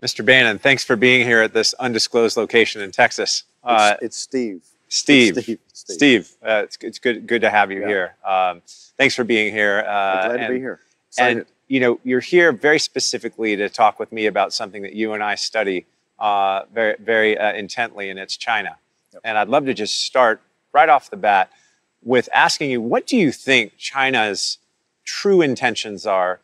Mr. Bannon, thanks for being here at this undisclosed location in Texas. It's Steve. Steve. It's good to have you here. Thanks for being here. Glad to be here. Excited. And you know, you're here very specifically to talk with me about something that you and I study very intently, and it's China. Yep. And I'd love to just start right off the bat with asking you, what do you think China's true intentions are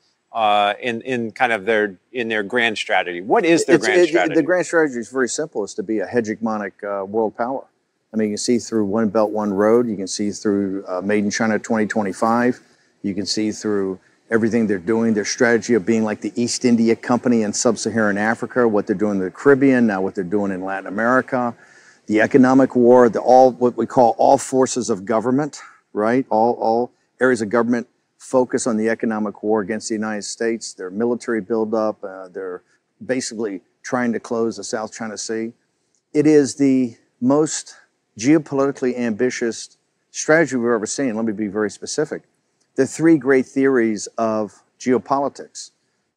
in kind of their grand strategy? What is their grand strategy? The grand strategy is very simple. It's to be a hegemonic world power. I mean, you can see through One Belt, One Road. You can see through Made in China 2025. You can see through everything they're doing, their strategy of being like the East India Company in sub-Saharan Africa, what they're doing in the Caribbean, now what they're doing in Latin America, the economic war, what we call all forces of government, right? All areas of government focus on the economic war against the United States, their military buildup, they're basically trying to close the South China Sea. It is the most geopolitically ambitious strategy we've ever seen. Let me be very specific. The three great theories of geopolitics.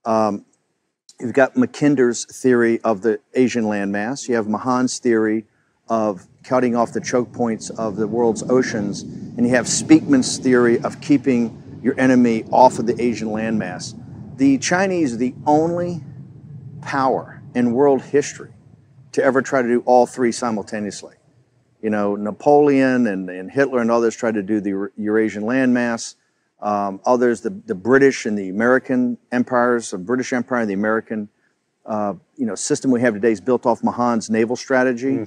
You've got Mackinder's theory of the Asian landmass. You have Mahan's theory of cutting off the choke points of the world's oceans. And you have Speakman's theory of keeping your enemy off of the Asian landmass. The Chinese are the only power in world history to ever try to do all three simultaneously. You know, Napoleon and Hitler and others tried to do the Eurasian landmass. Others, the British and the American empires, the British Empire and the American system we have today is built off Mahan's naval strategy,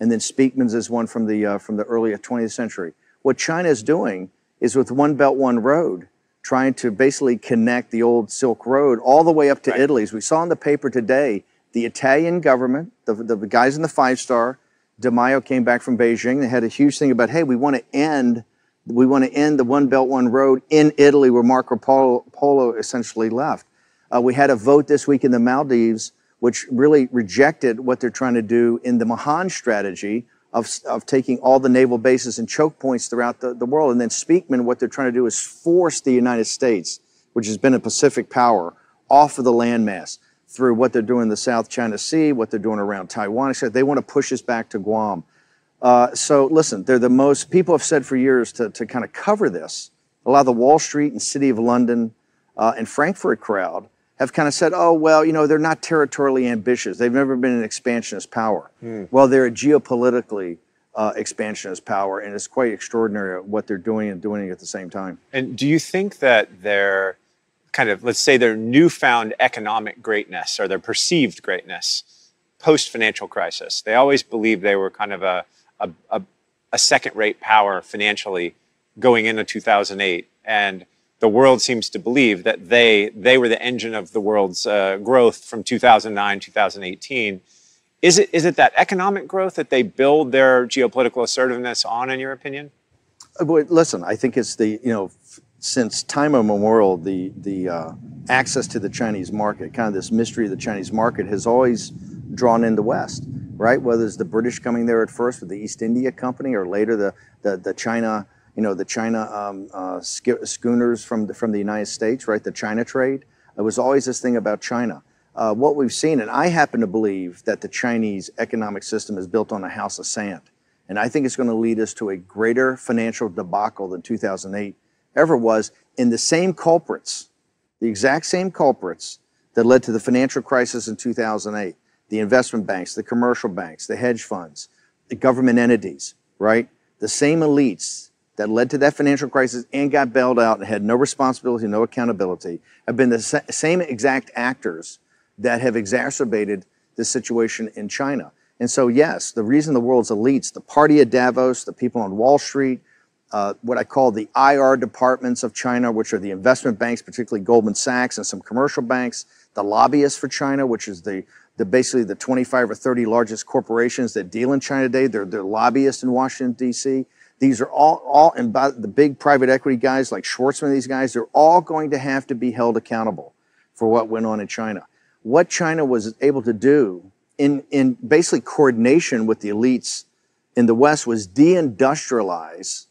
and then Speakman's is one from the early 20th century. What China is doing is with One Belt, One Road, trying to basically connect the old Silk Road all the way up to Italy. As we saw in the paper today, the Italian government, the guys in the five-star, De Maio came back from Beijing. They had a huge thing about, hey, we want to end the One Belt, One Road in Italy where Marco Polo essentially left. We had a vote this week in the Maldives which really rejected what they're trying to do in the Mahan strategy of taking all the naval bases and choke points throughout the world. And then Speakman, what they're trying to do is force the United States, which has been a Pacific power, off of the landmass through what they're doing in the South China Sea, what they're doing around Taiwan. They want to push us back to Guam. So listen, they're the most, people have said for years to kind of cover this. A lot of the Wall Street and City of London and Frankfurt crowd have kind of said, oh, well, you know, they're not territorially ambitious. They've never been an expansionist power. Well, they're a geopolitically expansionist power, and it's quite extraordinary what they're doing and doing it at the same time. And do you think that their kind of, let's say, their newfound economic greatness or their perceived greatness post-financial crisis, they always believed they were kind of a second-rate power financially going into 2008, and the world seems to believe that they were the engine of the world's growth from 2009, 2018. Is it that economic growth that they build their geopolitical assertiveness on, in your opinion? Listen, I think it's since time immemorial, the access to the Chinese market, kind of this mystery of the Chinese market, has always drawn in the West, right? Whether it's the British coming there at first with the East India Company, or later the China, schooners from the United States, right? The China trade. It was always this thing about China. What we've seen, and I happen to believe that the Chinese economic system is built on a house of sand. And I think it's going to lead us to a greater financial debacle than 2008 ever was, in the same culprits, the exact same culprits that led to the financial crisis in 2008. The investment banks, the commercial banks, the hedge funds, the government entities, right? The same elites that led to that financial crisis and got bailed out and had no responsibility, no accountability, have been the same exact actors that have exacerbated this situation in China. And so, yes, the reason the world's elites, the party at Davos, the people on Wall Street, what I call the IR departments of China, which are the investment banks, particularly Goldman Sachs and some commercial banks, the lobbyists for China, which is basically the 25 or 30 largest corporations that deal in China today. They're lobbyists in Washington, D.C. These are all, and by the big private equity guys like Schwartzman, these guys, they're all going to have to be held accountable for what went on in China. What China was able to do in basically coordination with the elites in the West was deindustrialize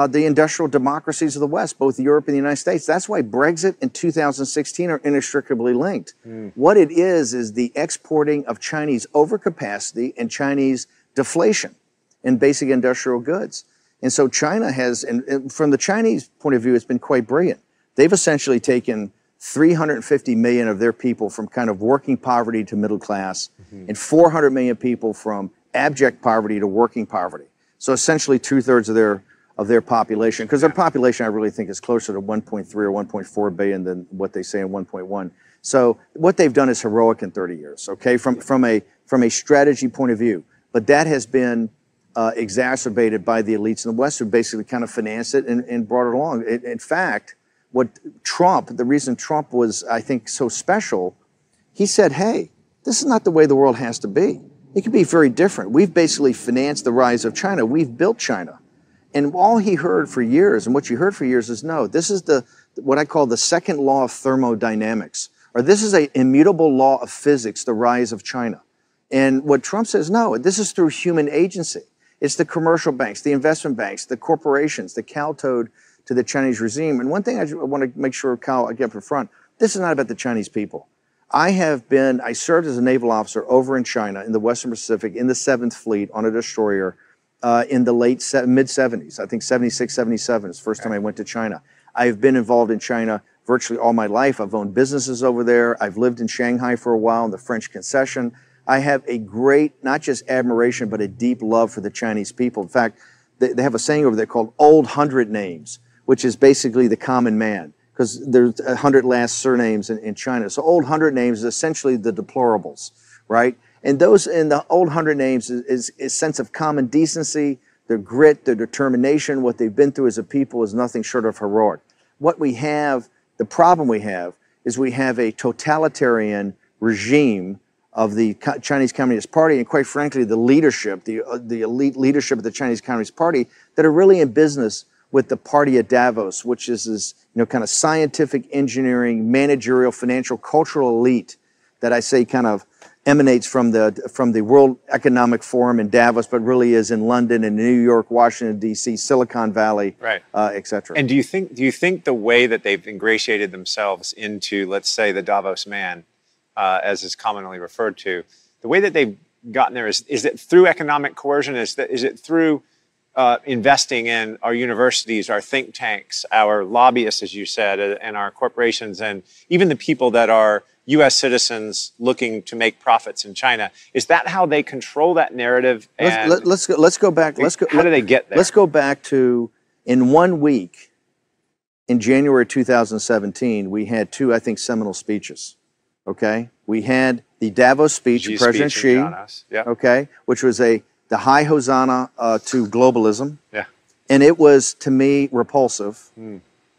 the industrial democracies of the West, both Europe and the United States. That's why Brexit and 2016 are inextricably linked. What it is the exporting of Chinese overcapacity and Chinese deflation in basic industrial goods. And so China has, and from the Chinese point of view, it's been quite brilliant. They've essentially taken 350 million of their people from kind of working poverty to middle class, and 400 million people from abject poverty to working poverty. So essentially 2/3 of their population, because their population I really think is closer to 1.3 or 1.4 billion than what they say in 1.1. So what they've done is heroic in 30 years, okay, from a strategy point of view. But that has been exacerbated by the elites in the West who basically kind of financed it and brought it along. In fact, the reason Trump was, I think, so special, he said, hey, this is not the way the world has to be. It could be very different. We've basically financed the rise of China. We've built China. And all he heard for years, and what you heard for years is, no, this is what I call the second law of thermodynamics, or this is an immutable law of physics, the rise of China. And what Trump says, no, this is through human agency. It's the commercial banks, the investment banks, the corporations, the kowtowed to the Chinese regime. And one thing I want to make sure, Kyle, I get up in front, this is not about the Chinese people. I served as a naval officer over in China, in the Western Pacific, in the 7th Fleet on a destroyer in the mid-70s. I think 76, 77 is the first time I went to China. I've been involved in China virtually all my life. I've owned businesses over there. I've lived in Shanghai for a while in the French concession. I have a great, not just admiration, but a deep love for the Chinese people. In fact, they have a saying over there called Old 100 Names, which is basically the common man, because there's 100 last surnames in China. So Old 100 Names is essentially the deplorables, right? And those in the Old 100 Names is a sense of common decency, their grit, their determination. What they've been through as a people is nothing short of heroic. What we have, the problem we have, is we have a totalitarian regime of the Chinese Communist Party, and quite frankly, the leadership, the elite leadership of the Chinese Communist Party, that are really in business with the party at Davos, which is this, kind of scientific, engineering, managerial, financial, cultural elite that I say kind of emanates from the World Economic Forum in Davos, but really is in London and New York, Washington D.C., Silicon Valley, right, et cetera. And do you think the way that they've ingratiated themselves into, let's say, the Davos man, as is commonly referred to, the way that they've gotten there is it through economic coercion? Is it through investing in our universities, our think tanks, our lobbyists, as you said, and our corporations, and even the people that are U.S. citizens looking to make profits in China? Is that how they control that narrative? Let's go back. How do they get there? Let's go back to, in 1 week, in January 2017, we had two, I think, seminal speeches. Okay, we had the Davos speech of President Xi, okay, which was the high hosanna to globalism. Yeah. And it was, to me, repulsive.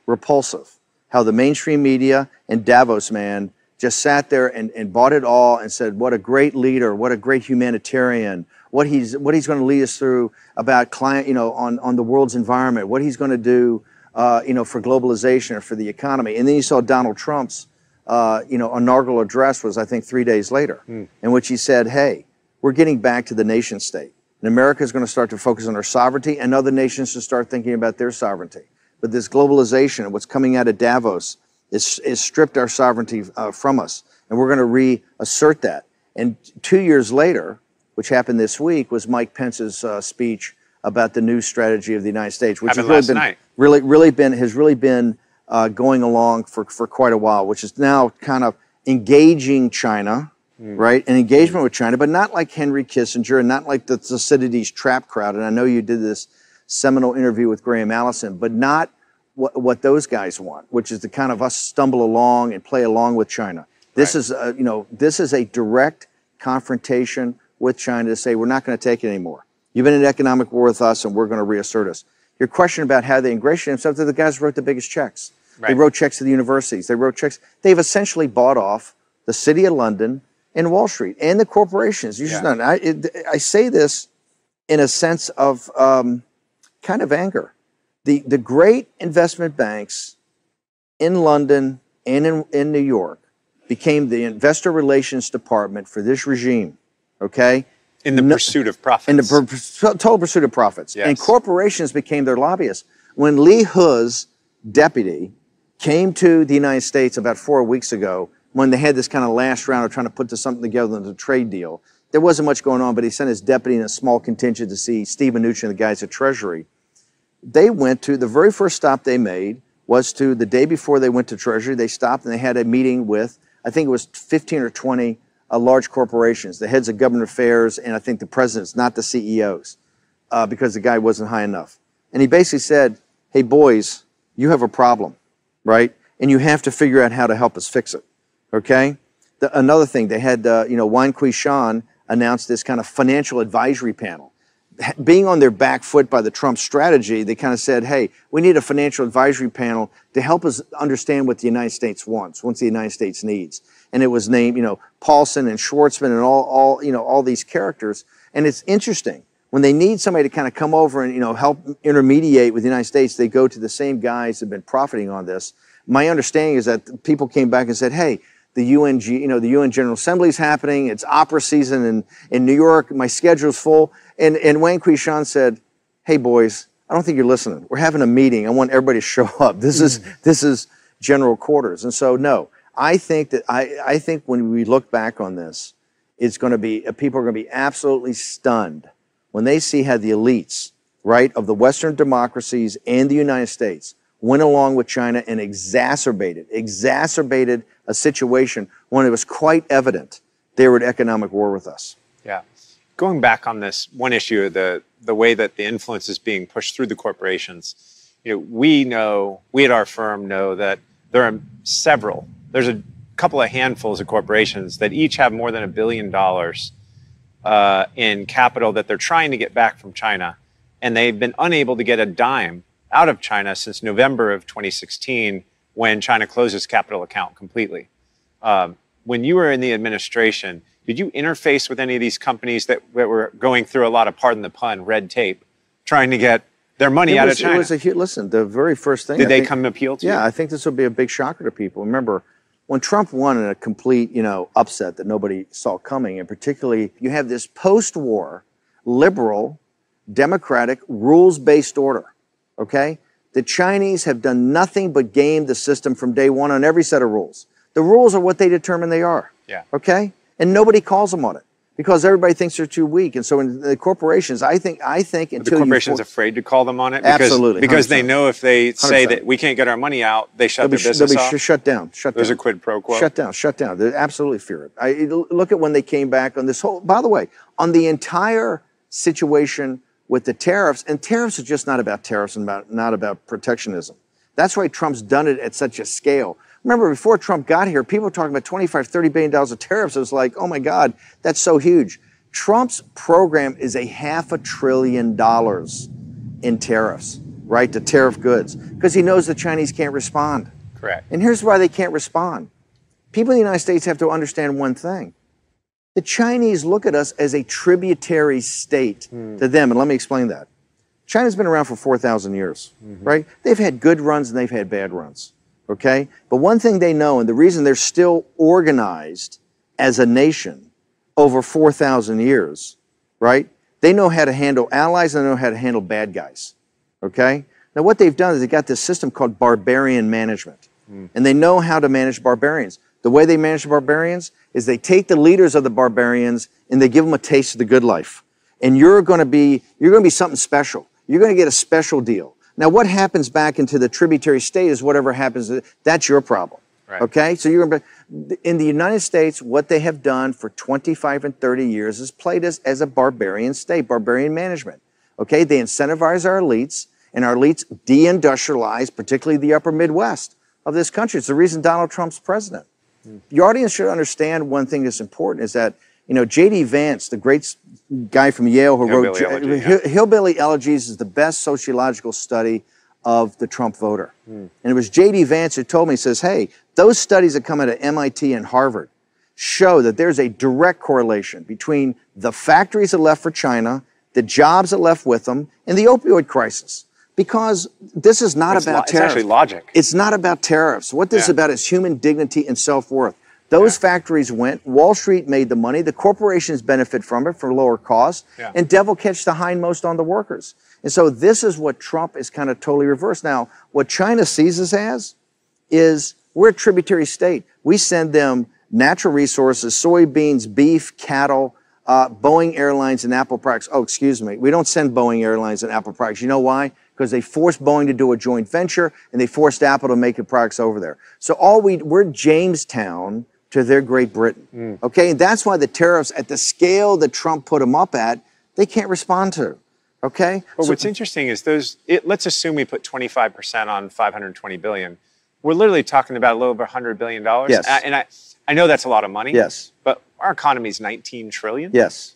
Repulsive. How the mainstream media and Davos man just sat there and bought it all and said, what a great leader, what a great humanitarian, what he's going to lead us through about climate, on the world's environment, what he's going to do, for globalization or for the economy. And then you saw Donald Trump's inaugural address was, I think, 3 days later, in which he said, hey, we're getting back to the nation state. And America is going to start to focus on our sovereignty, and other nations should start thinking about their sovereignty. But this globalization and what's coming out of Davos is stripped our sovereignty from us, and we're going to reassert that. And 2 years later, which happened this week, was Mike Pence's speech about the new strategy of the United States, which has really been going along for quite a while, which is now kind of engaging China, right? An engagement with China, but not like Henry Kissinger and not like the Thucydides trap crowd. And I know you did this seminal interview with Graham Allison, but not what those guys want, which is to kind of us stumble along and play along with China. This is, this is a direct confrontation with China to say, we're not going to take it anymore. You've been in economic war with us, and we're going to reassert us. Your question about how they ingratiate themselves, they're the guys who wrote the biggest checks. Right. They wrote checks to the universities. They wrote checks. They've essentially bought off the City of London and Wall Street and the corporations. I say this in a sense of kind of anger. The great investment banks in London and in New York became the investor relations department for this regime, okay? In the pursuit of profits. In the total pursuit of profits. Yes. And corporations became their lobbyists. When Li He's deputy came to the United States about 4 weeks ago, when they had this kind of last round of trying to put something together in a trade deal, there wasn't much going on, but he sent his deputy and a small contingent to see Steve Mnuchin and the guys at Treasury. They went to, the very first stop they made was to, the day before they went to Treasury, they stopped and they had a meeting with, I think it was 15 or 20 large corporations, the heads of government affairs, and I think the presidents, not the CEOs, because the guy wasn't high enough. And he basically said, hey, boys, you have a problem, right? And you have to figure out how to help us fix it, okay? Another thing, they had, Wang Qishan announced this kind of financial advisory panel. Being on their back foot by the Trump strategy, they kind of said, hey, we need a financial advisory panel to help us understand what the United States wants, what the United States needs. And it was named, Paulson and Schwartzman and all these characters. And it's interesting. When they need somebody to kind of come over and, help intermediate with the United States, they go to the same guys that have been profiting on this. My understanding is that people came back and said, hey, the UN General Assembly is happening. It's opera season in New York. My schedule's full. And Wang Qishan said, hey, boys, I don't think you're listening. We're having a meeting. I want everybody to show up. This is general quarters. And so, no, I think when we look back on this, it's going to be, people are going to be absolutely stunned when they see how the elites, right, of the Western democracies and the United States went along with China and exacerbated a situation when it was quite evident they were at economic war with us. Yeah. Going back on this one issue, the way that the influence is being pushed through the corporations, we at our firm know that there are there's a couple of handfuls of corporations that each have more than $1 billion in capital that they're trying to get back from China. And they've been unable to get a dime out of China since November of 2016, when China closed its capital account completely. When you were in the administration, did you interface with any of these companies that were going through a lot of, pardon the pun, red tape, trying to get their money out of China? Listen, the very first thing. Did they come appeal to you? Yeah, I think this will be a big shocker to people. Remember, when Trump won in a complete, upset that nobody saw coming, and particularly you have this post-war, liberal, democratic, rules-based order, okay? The Chinese have done nothing but game the system from day one on every set of rules. The rules are what they determine they are, okay? And nobody calls them on it because everybody thinks they're too weak. And so in the corporations, I think until the corporation's afraid to call them on it? Absolutely. Because they know if they say 100%. That we can't get our money out, they shut their business off? They'll be shut down. There's a quid pro quo? Shut down. They absolutely fear it. Look at when they came back on this whole, by the way, on the entire situation with the tariffs, and tariffs are just not about tariffs and not about protectionism. That's why Trump's done it at such a scale. Remember, before Trump got here, people were talking about $25, $30 billion of tariffs. It was like, oh my God, that's so huge. Trump's program is $500 billion in tariffs, right, to tariff goods, because he knows the Chinese can't respond. Correct. And here's why they can't respond. People in the United States have to understand one thing. The Chinese look at us as a tributary state to them, and let me explain that. China's been around for 4,000 years, right? They've had good runs and they've had bad runs, okay? But one thing they know, and the reason they're still organized as a nation over 4,000 years, right? They know how to handle allies and they know how to handle bad guys, okay? Now what they've done is they got this system called barbarian management, and they know how to manage barbarians. The way they manage the barbarians is they take the leaders of the barbarians and they give them a taste of the good life. And you're going to be something special. You're going to get a special deal. Now, what happens back into the tributary state is whatever happens. That's your problem. Right. Okay? So you're going to, in the United States, what they have done for 25 and 30 years is played us as a barbarian state, barbarian management. Okay? They incentivize our elites, and our elites deindustrialize, particularly the upper Midwest of this country. It's the reason Donald Trump's president. Your audience should understand one thing that's important is that, J.D. Vance, the great guy from Yale who wrote Hillbilly Elegies, is the best sociological study of the Trump voter. And it was J.D. Vance who told me, he says, hey, those studies that come out of MIT and Harvard show that there's a direct correlation between the factories that left for China, the jobs that left with them, and the opioid crisis. Because this is not about tariffs. It's actually logic. It's not about tariffs. What this is about is human dignity and self-worth. Those factories went, Wall Street made the money, the corporations benefit from it for lower costs, and devil catch the hindmost on the workers. And so this is what Trump is kind of totally reversed. Now, what China sees us as is we're a tributary state. We send them natural resources, soybeans, beef, cattle, Boeing Airlines and Apple products. Oh, excuse me. We don't send Boeing Airlines and Apple products. You know why? Because they forced Boeing to do a joint venture and they forced Apple to make the products over there. So we're Jamestown to their Great Britain. Okay, and that's why the tariffs at the scale that Trump put them up at, they can't respond to. Okay. Well, what's interesting is let's assume we put 25% on 520 billion. We're literally talking about a little over $100 billion. Yes. And I know that's a lot of money. Yes. But our economy is 19 trillion. Yes.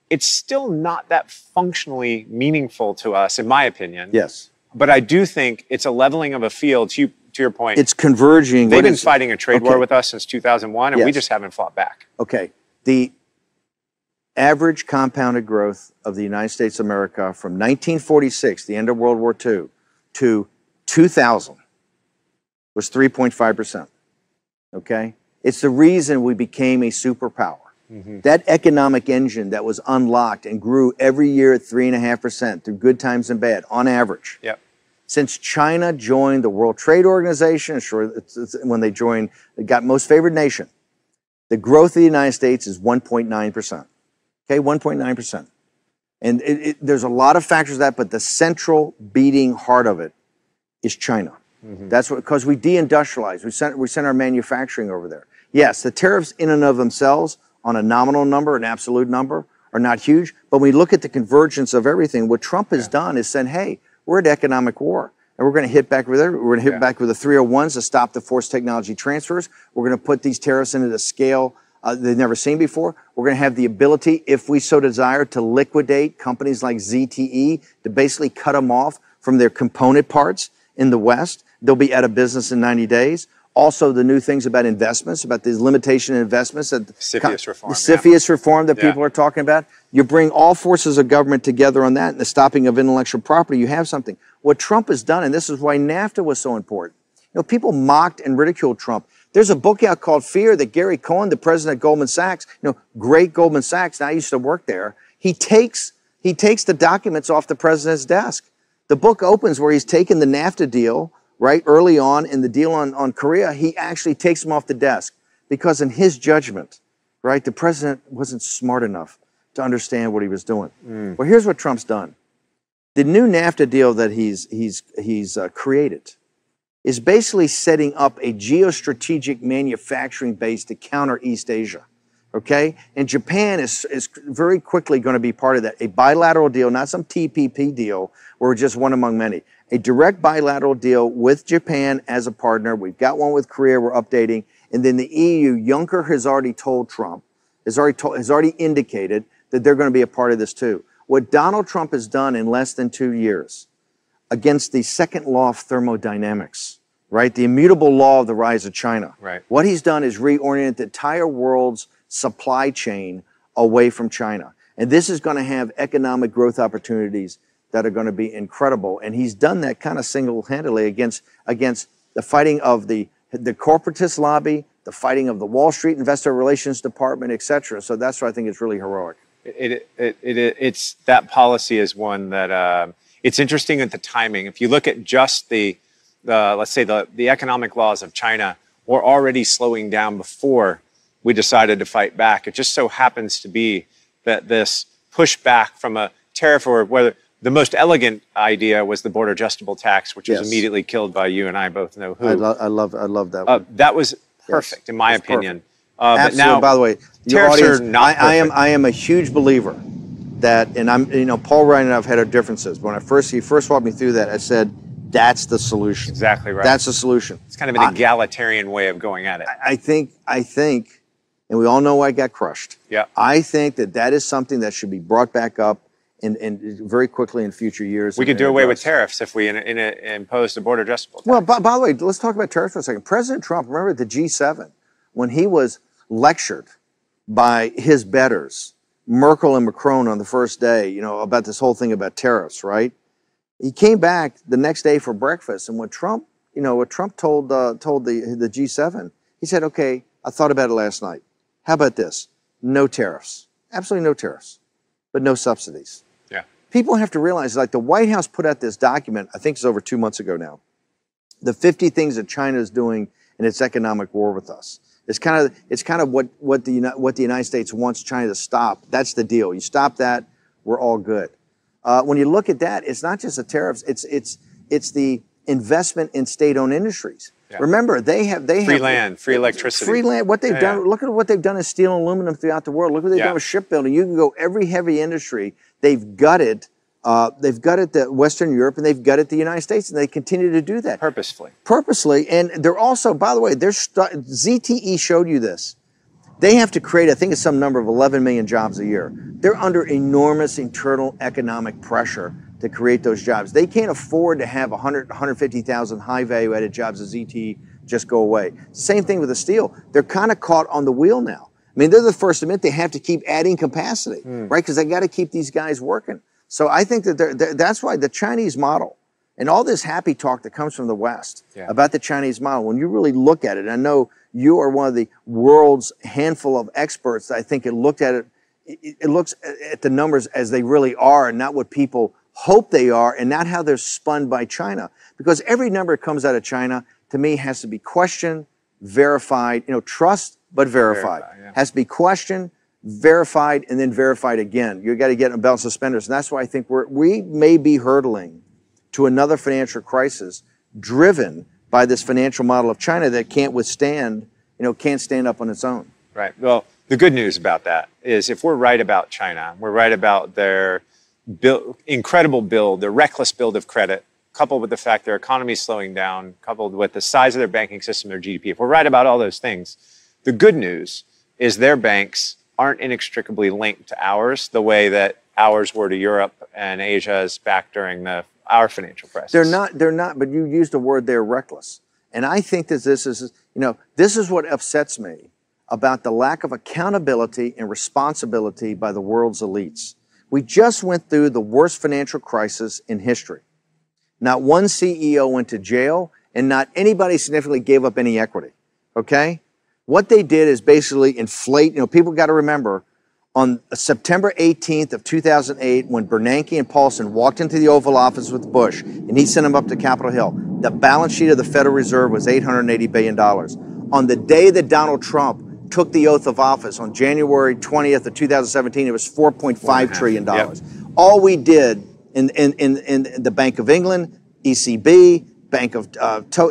It's still not that functionally meaningful to us, in my opinion. Yes. But I do think it's a leveling of a field. To your point, it's converging. They've been fighting a trade war with us since 2001, and we just haven't fought back. Okay. The average compounded growth of the United States of America from 1946, the end of World War II, to 2000 was 3.5%. Okay? It's the reason we became a superpower. That economic engine that was unlocked and grew every year at 3.5% through good times and bad, on average. Yep. Since China joined the World Trade Organization, when they joined, they got most favored nation, the growth of the United States is 1.9%. Okay, 1.9%. And there's a lot of factors to that, but the central beating heart of it is China. That's because we deindustrialized. We sent our manufacturing over there. Yes, the tariffs in and of themselves on a nominal number, an absolute number, are not huge. But when we look at the convergence of everything, what Trump has done is said, hey, we're at economic war. And we're going to hit back with it. We're going to hit back with the 301s to stop the forced technology transfers. We're going to put these tariffs into the scale they've never seen before. We're going to have the ability, if we so desire, to liquidate companies like ZTE, to basically cut them off from their component parts in the West. They'll be out of business in 90 days. Also, the new things about investments, about these limitation in investments. CFIUS reform. The CFIUS reform that people are talking about. You bring all forces of government together on that and the stopping of intellectual property, you have something. What Trump has done, and this is why NAFTA was so important. You know, people mocked and ridiculed Trump. There's a book out called Fear that Gary Cohn, the president of Goldman Sachs, great Goldman Sachs, and I used to work there, he takes the documents off the president's desk. The book opens where he's taken the NAFTA deal, right, early on in the deal on Korea, he actually takes them off the desk because in his judgment, right, the president wasn't smart enough to understand what he was doing. Well, here's what Trump's done. The new NAFTA deal that he's created is basically setting up a geostrategic manufacturing base to counter East Asia, okay? And Japan is very quickly going to be part of that. A bilateral deal, not some TPP deal where we're just one among many. A direct bilateral deal with Japan as a partner. We've got one with Korea we're updating. And then the EU, Juncker has already told Trump, has already indicated that they're going to be a part of this too. What Donald Trump has done in less than 2 years against the second law of thermodynamics, right? The immutable law of the rise of China. Right. What he's done is reorient the entire world's supply chain away from China. And this is going to have economic growth opportunities that are going to be incredible. And he's done that kind of single-handedly against the fighting of the corporatist lobby, the fighting of the Wall Street Investor Relations Department, et cetera. So that's why I think it's really heroic. It's that policy is one that it's interesting at the timing. If you look at just the let's say the economic laws of China were already slowing down before we decided to fight back. It just so happens to be that this pushback from a tariff, or whether the most elegant idea was the border adjustable tax, which was immediately killed by you and I both know who. I love that one. That was perfect, in my opinion. But now, by the way, tariffs are not perfect. I am a huge believer that, and Paul Ryan and I've had our differences. When he first walked me through that, I said, that's the solution. Exactly right. That's the solution. It's kind of an egalitarian way of going at it. I think, and we all know why it got crushed. Yeah. I think that is something that should be brought back up and very quickly in future years. We could do away with tariffs if we imposed a border adjustable tax. Well, by the way, let's talk about tariffs for a second. President Trump, remember at the G7, when he was lectured by his betters, Merkel and Macron, on the first day, about this whole thing about tariffs, right? He came back the next day for breakfast, and what Trump told the G7, he said, okay, I thought about it last night. How about this? No tariffs. Absolutely no tariffs, but no subsidies. Yeah. People have to realize, like the White House put out this document, I think it's over 2 months ago now, the 50 things that China is doing in its economic war with us. It's kind of what the United States wants China to stop. That's the deal. You stop that, we're all good. When you look at that, it's not just the tariffs. It's the investment in state-owned industries. Yeah. Remember, they have free land, free electricity, free land. What they've done. Look at what they've done in steel and aluminum throughout the world. Look what they've done with shipbuilding. You can go every heavy industry. They've gutted. They've gutted the Western Europe and they've gutted the United States, and they continue to do that purposely. And they're also, by the way, ZTE showed you this. They have to create, I think it's some number of 11 million jobs a year. They're under enormous internal economic pressure to create those jobs. They can't afford to have 150,000 high value added jobs at ZTE just go away. Same thing with the steel. They're kind of caught on the wheel now. I mean, they're the first to admit they have to keep adding capacity, right? Because they got to keep these guys working. So I think that that's why the Chinese model and all this happy talk that comes from the West about the Chinese model, when you really look at it, I know you are one of the world's handful of experts that I think it looks at the numbers as they really are and not what people hope they are and not how they're spun by China. Because every number that comes out of China, to me, has to be questioned, verified, trust, but verified. Has to be questioned, verified, and then verified again. You got to get a belt and suspenders. And that's why I think we may be hurtling to another financial crisis driven by this financial model of China that can't withstand, can't stand up on its own. Right. Well, the good news about that is if we're right about China, we're right about their incredible build, their reckless build of credit, coupled with the fact their economy is slowing down, coupled with the size of their banking system, their GDP. If we're right about all those things, the good news is their banks aren't inextricably linked to ours the way that ours were to Europe and Asia's back during our financial crisis. They're not, but you used the word they're reckless. And I think that this is what upsets me about the lack of accountability and responsibility by the world's elites. We just went through the worst financial crisis in history. Not one CEO went to jail, and not anybody significantly gave up any equity, okay? What they did is basically inflate, people got to remember, on September 18th of 2008, when Bernanke and Paulson walked into the Oval Office with Bush, and he sent them up to Capitol Hill, the balance sheet of the Federal Reserve was $880 billion. On the day that Donald Trump took the oath of office, on January 20th of 2017, it was $4.5 trillion. Yep. All we did in the Bank of England, ECB, Bank of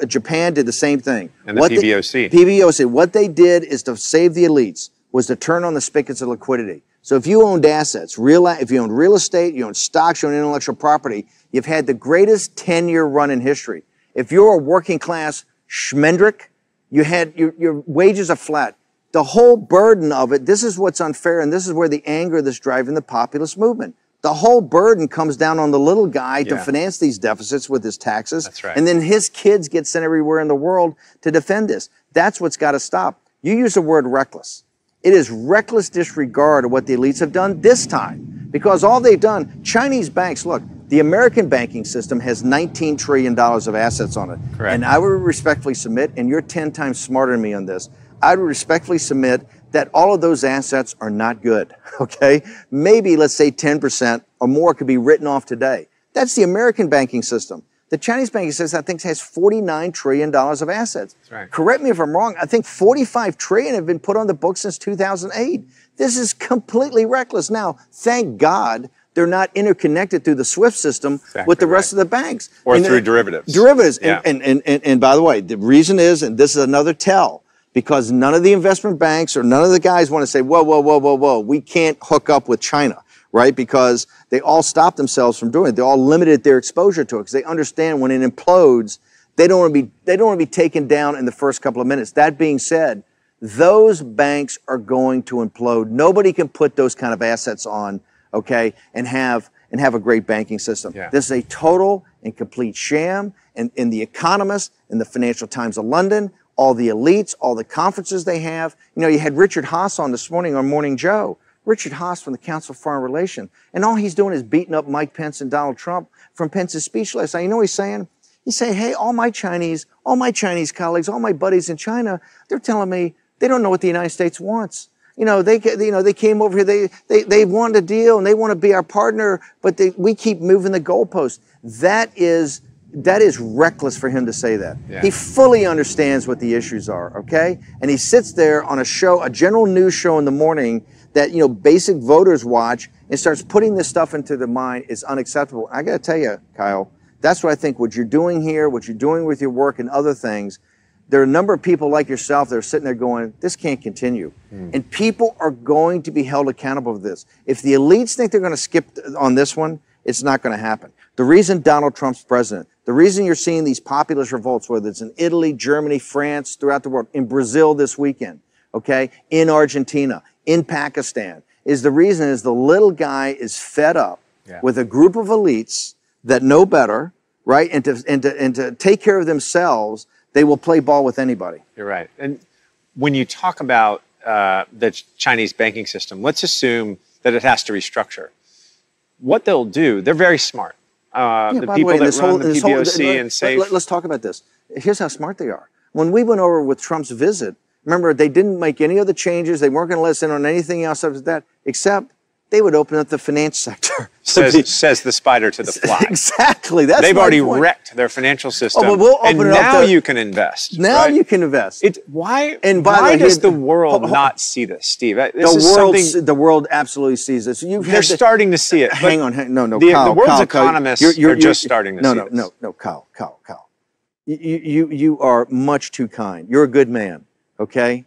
Japan did the same thing. And the PBOC. PBOC. What they did is to save the elites, was to turn on the spigots of liquidity. So if you owned assets, if you owned real estate, you owned stocks, you owned intellectual property, you've had the greatest 10-year run in history. If you're a working class schmendrick, you had your wages are flat. The whole burden of it, this is what's unfair, and this is where the anger that's driving the populist movement. The whole burden comes down on the little guy to finance these deficits with his taxes. That's right. And then his kids get sent everywhere in the world to defend this. That's what's got to stop. You use the word reckless. It is reckless disregard of what the elites have done this time. Because all they've done, Chinese banks, look, the American banking system has $19 trillion of assets on it. Correct. And I would respectfully submit, and you're 10 times smarter than me on this, I would respectfully submit that all of those assets are not good, okay? Maybe, let's say 10% or more could be written off today. That's the American banking system. The Chinese banking system, I think, has $49 trillion of assets. That's right. Correct me if I'm wrong. I think 45 trillion have been put on the books since 2008. This is completely reckless. Now, thank God they're not interconnected through the SWIFT system with the rest of the banks. Or through derivatives. Derivatives. Yeah. And by the way, the reason is, and this is another tell, because none of the investment banks or none of the guys want to say, whoa, we can't hook up with China, right? Because they all stopped themselves from doing it. They all limited their exposure to it because they understand when it implodes, they don't want to be taken down in the first couple of minutes. That being said, those banks are going to implode. Nobody can put those kind of assets on, okay, and have a great banking system. Yeah. This is a total and complete sham. And in The Economist, in the Financial Times of London, all the elites, all the conferences they have. You had Richard Haas on this morning on Morning Joe. Richard Haas from the Council of Foreign Relations. And all he's doing is beating up Mike Pence and Donald Trump from Pence's speech last night. You know what he's saying? He's saying, hey, all my Chinese colleagues, all my buddies in China, they're telling me They don't know what the United States wants. They came over here. They want a deal and they want to be our partner, but we keep moving the goalposts. That is reckless for him to say that. Yeah. He fully understands what the issues are, okay? And he sits there on a general news show in the morning that, basic voters watch and starts putting this stuff into their mind is unacceptable. I got to tell you, Kyle, that's what I think what you're doing here, what you're doing with your work and other things. There are a number of people like yourself that are sitting there going, this can't continue. And people are going to be held accountable for this. If the elites think they're going to skip on this one, it's not going to happen. The reason Donald Trump's president, the reason you're seeing these populist revolts, whether it's in Italy, Germany, France, throughout the world, in Brazil this weekend, okay, in Argentina, in Pakistan, is the reason is the little guy is fed up with a group of elites that know better, right? And to take care of themselves, they will play ball with anybody. You're right. And when you talk about the Chinese banking system, let's assume that it has to restructure. What they'll do, they're very smart. The people that run the PBOC and SAFE. Let's talk about this. Here's how smart they are. When we went over with Trump's visit, remember, they didn't make any other changes. They weren't going to let us in on anything else after that, except they would open up the finance sector. Says the spider to the fly. Exactly. They've already wrecked their financial system. Oh, but we'll open and it up now you can invest. Now you can invest. Why does the world not see this, Steve? The world absolutely sees this. They're starting to see it. Hang on. No, Kyle. The world's economists are just starting to see this. No, Kyle. You are much too kind. You're a good man, okay?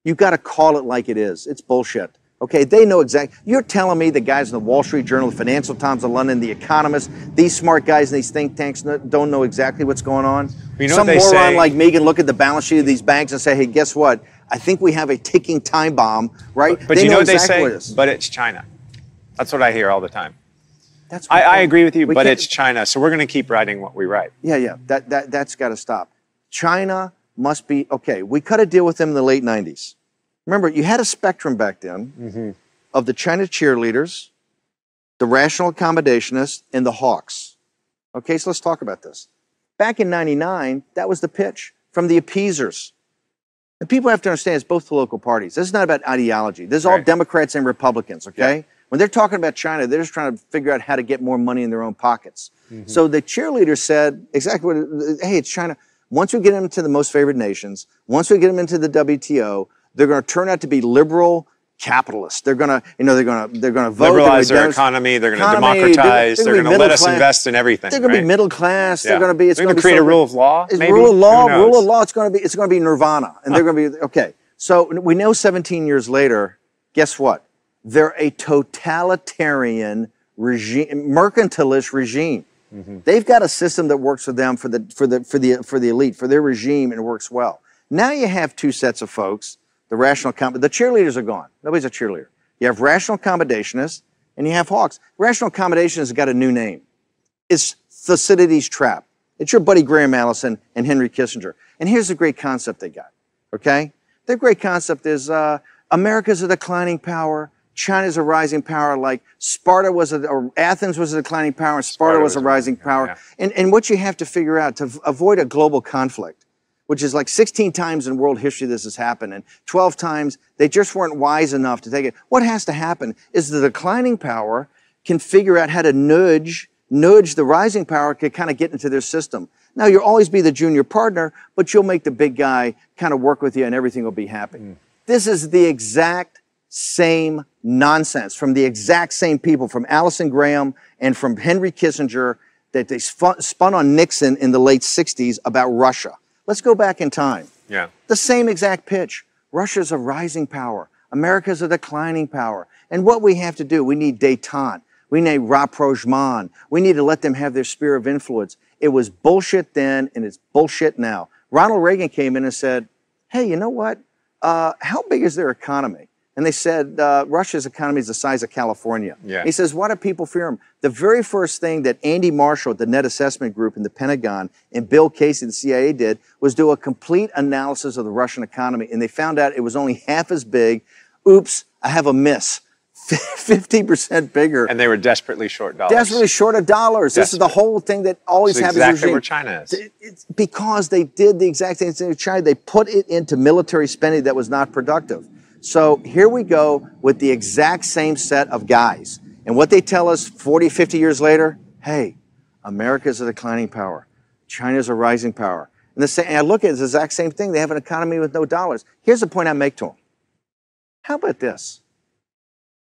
You've got to call it like it is. It's bullshit. Okay, they know exactly. You're telling me the guys in the Wall Street Journal, the Financial Times of London, the Economist, these smart guys in these think tanks don't know exactly what's going on? Some moron like me can look at the balance sheet of these banks and say, hey, guess what? I think we have a ticking time bomb, right? But you know what they say? But it's China. That's what I hear all the time. I agree with you, but it's China, so we're going to keep writing what we write. Yeah. That's got to stop. China must be, okay, we cut a deal with them in the late 90s. Remember, you had a spectrum back then of the China cheerleaders, the rational accommodationists, and the hawks. Okay, so let's talk about this. Back in 99, that was the pitch from the appeasers. And people have to understand it's both political parties. This is not about ideology. This is all Democrats and Republicans, okay? Yeah. When they're talking about China, they're just trying to figure out how to get more money in their own pockets. So the cheerleaders said exactly what, hey, it's China. Once we get them into the most favored nations, once we get them into the WTO, they're going to turn out to be liberal capitalists. They're going to, they're going to vote. Liberalize their economy. They're going to democratize. They're going to let us invest in everything. They're going to be middle class. They're going to be. It's going to create a rule of law. Maybe? Rule of law. It's going to be nirvana, and they're going to be okay. So we know 17 years later. Guess what? They're a totalitarian regime, mercantilist regime. They've got a system that works for them, for the elite, for their regime, and it works well. Now you have two sets of folks. The the cheerleaders are gone. Nobody's a cheerleader. You have rational accommodationists and you have hawks. Rational accommodationist has got a new name. It's Thucydides' trap. It's your buddy Graham Allison and Henry Kissinger. And here's the great concept they got, okay? Their great concept is America's a declining power. China's a rising power, like Athens was a declining power and Sparta was a rising power. Yeah. And what you have to figure out to avoid a global conflict, which is like 16 times in world history this has happened, and 12 times they just weren't wise enough to take it. What has to happen is the declining power can figure out how to nudge the rising power to kind of get into their system. Now, you'll always be the junior partner, but you'll make the big guy kind of work with you and everything will be happy. This is the exact same nonsense from the exact same people, from Allison Graham and from Henry Kissinger, that they spun on Nixon in the late 60s about Russia. Let's go back in time. Yeah. The same exact pitch. Russia's a rising power. America's a declining power. And what we have to do, we need détente. We need rapprochement. We need to let them have their sphere of influence. It was bullshit then, and it's bullshit now. Ronald Reagan came in and said, hey, you know what? How big is their economy? And they said, Russia's economy is the size of California. Yeah. He says, why do people fear him? The very first thing that Andy Marshall at the Net Assessment Group in the Pentagon and Bill Casey, the CIA, did was do a complete analysis of the Russian economy. And they found out it was only half as big. Oops, I have a miss. 50% bigger. And they were desperately short dollars. Desperately short of dollars. This is the whole thing that always happens. Exactly where China is. It's because they did the exact same thing with China. They put it into military spending that was not productive. So here we go with the exact same set of guys. And what they tell us 40, 50 years later, hey, America's a declining power. China's a rising power. And I look at it as the exact same thing. They have an economy with no dollars. Here's the point I make to them. How about this?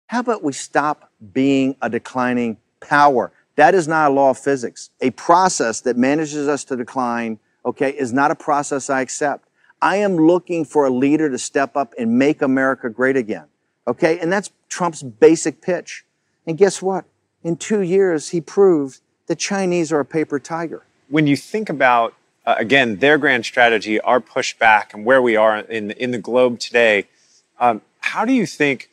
How about we stop being a declining power? That is not a law of physics. A process that manages us to decline, okay, is not a process I accept. I am looking for a leader to step up and make America great again, okay? And that's Trump's basic pitch. And guess what? In 2 years, he proved the Chinese are a paper tiger. When you think about, again, their grand strategy, our pushback, and where we are in the globe today, how do you think?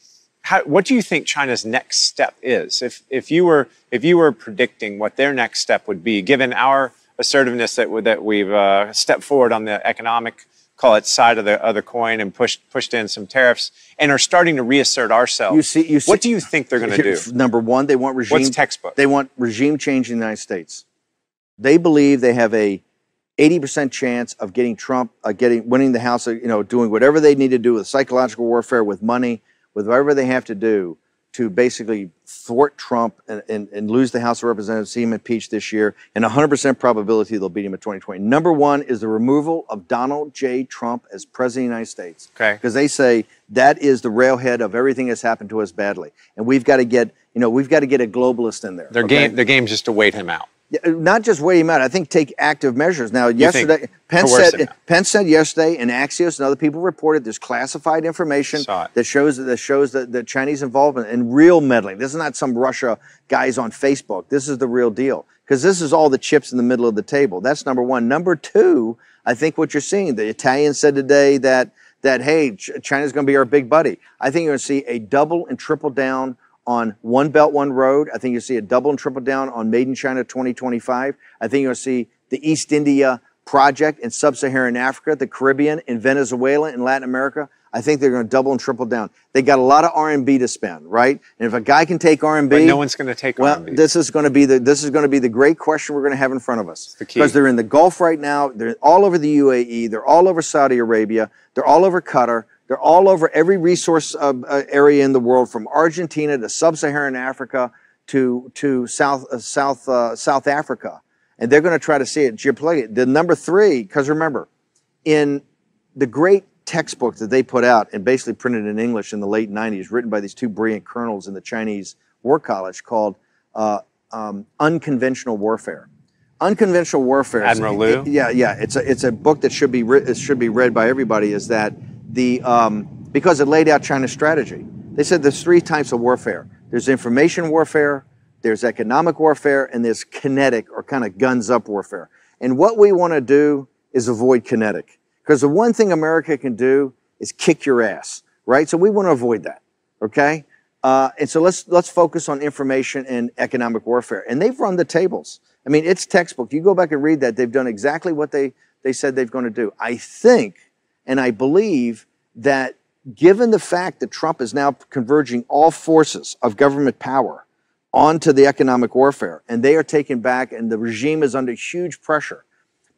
What do you think China's next step is? If you were predicting what their next step would be, given our assertiveness that we've stepped forward on the economic, call it, side of the coin and pushed in some tariffs and are starting to reassert ourselves. You see, what do you think they're going to do? Number one, they want regime. What's textbook? They want regime change in the United States. They believe they have a 80% chance of getting Trump, winning the House, doing whatever they need to do with psychological warfare, with money, with whatever they have to do to basically thwart Trump and lose the House of Representatives, see him impeached this year, and 100% probability they'll beat him in 2020. Number one is the removal of Donald J. Trump as President of the United States. Okay. Because they say that is the railhead of everything that's happened to us badly. And we've got to get, a globalist in there. Their game's just to wait him out. Not just wait him out. I think take active measures. Now, yesterday, Pence said yesterday, and Axios and other people reported there's classified information that shows the Chinese involvement and real meddling. This is not some Russia guys on Facebook. This is the real deal, because this is all the chips in the middle of the table. That's number one. Number two, I think what you're seeing, the Italians said today that hey, China's going to be our big buddy. I think you're going to see a double and triple down on One Belt, One Road. I think you'll see a double and triple down on Made in China 2025. I think you'll see the East India project in Sub-Saharan Africa, the Caribbean, in Venezuela, in Latin America. I think they're going to double and triple down. They got a lot of R&B to spend, right? And if a guy can take R&B, but no one's going to take R&B. This is going to be the great question we're going to have in front of us. Because they're in the Gulf right now. They're all over the UAE. They're all over Saudi Arabia. They're all over Qatar. They're all over every resource area in the world, from Argentina to Sub-Saharan Africa to South Africa. And they're going to try to see it geopolitically. The number three, because remember, in the great textbook that they put out and basically printed in English in the late 90s, written by these two brilliant colonels in the Chinese War College, called Unconventional Warfare. Unconventional Warfare. Admiral Liu? Yeah. It's a book that should be read by everybody. Is that because it laid out China's strategy. They said there's three types of warfare. There's information warfare, there's economic warfare, and there's kinetic, or kind of guns up warfare. And what we want to do is avoid kinetic. Because the one thing America can do is kick your ass, right? So we want to avoid that, okay? And so let's focus on information and economic warfare. And they've run the tables. I mean, it's textbook. You go back and read that. They've done exactly what they said they're going to do. I think, and I believe, that given the fact that Trump is now converging all forces of government power onto the economic warfare, and they are taken back, and the regime is under huge pressure,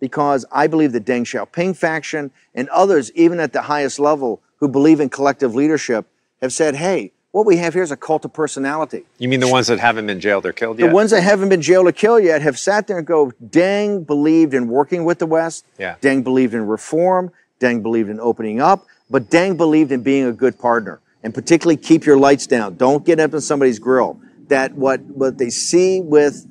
because I believe the Deng Xiaoping faction and others, even at the highest level, who believe in collective leadership, have said, hey, what we have here is a cult of personality. You mean the ones that haven't been jailed or killed yet? The ones that haven't been jailed or killed yet have sat there and go, Deng believed in working with the West. Yeah. Deng believed in reform. Deng believed in opening up. But Deng believed in being a good partner, and particularly keep your lights down. Don't get up in somebody's grill. That what they see with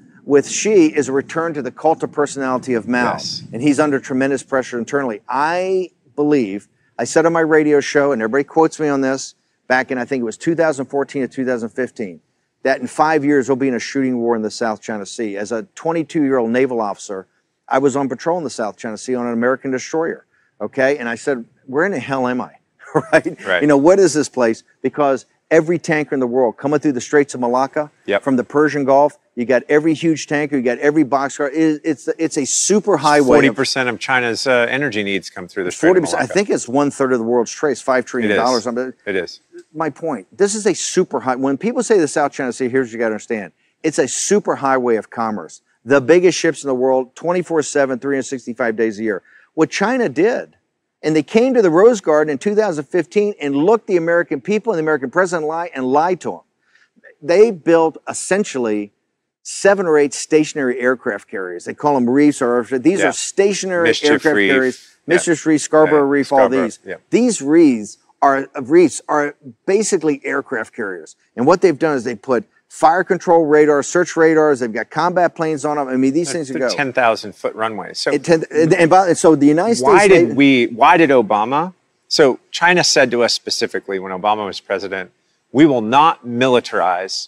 Xi is a return to the cult of personality of Mao. Yes. And he's under tremendous pressure internally. I believe, I said on my radio show, and everybody quotes me on this, back in, I think it was 2014 to 2015, that in 5 years we'll be in a shooting war in the South China Sea. As a 22-year-old naval officer, I was on patrol in the South China Sea on an American destroyer, okay? And I said, where in the hell am I, right? You know, what is this place? Because every tanker in the world coming through the Straits of Malacca, from the Persian Gulf. You got every huge tanker, you got every boxcar. It's a super highway. 40% of China's energy needs come through the Strait of Malacca. I think it's 1/3 of the world's trade, $5 trillion. It is. My point, this is a super high, when people say the South China Sea, here's what you got to understand. It's a super highway of commerce. The biggest ships in the world, 24/7, 365 days a year. What China did, and they came to the Rose Garden in 2015 and looked the American people and the American president lied to them. They built essentially 7 or 8 stationary aircraft carriers. They call them reefs, or these are stationary aircraft carriers. Mischief Reef, Scarborough Reef, all these. These reefs are basically aircraft carriers. And what they've done is they put fire control radar, search radars. They've got combat planes on them. I mean, these things can go 10,000-foot runways. So, so the United States. Why did Obama? So China said to us specifically when Obama was president, we will not militarize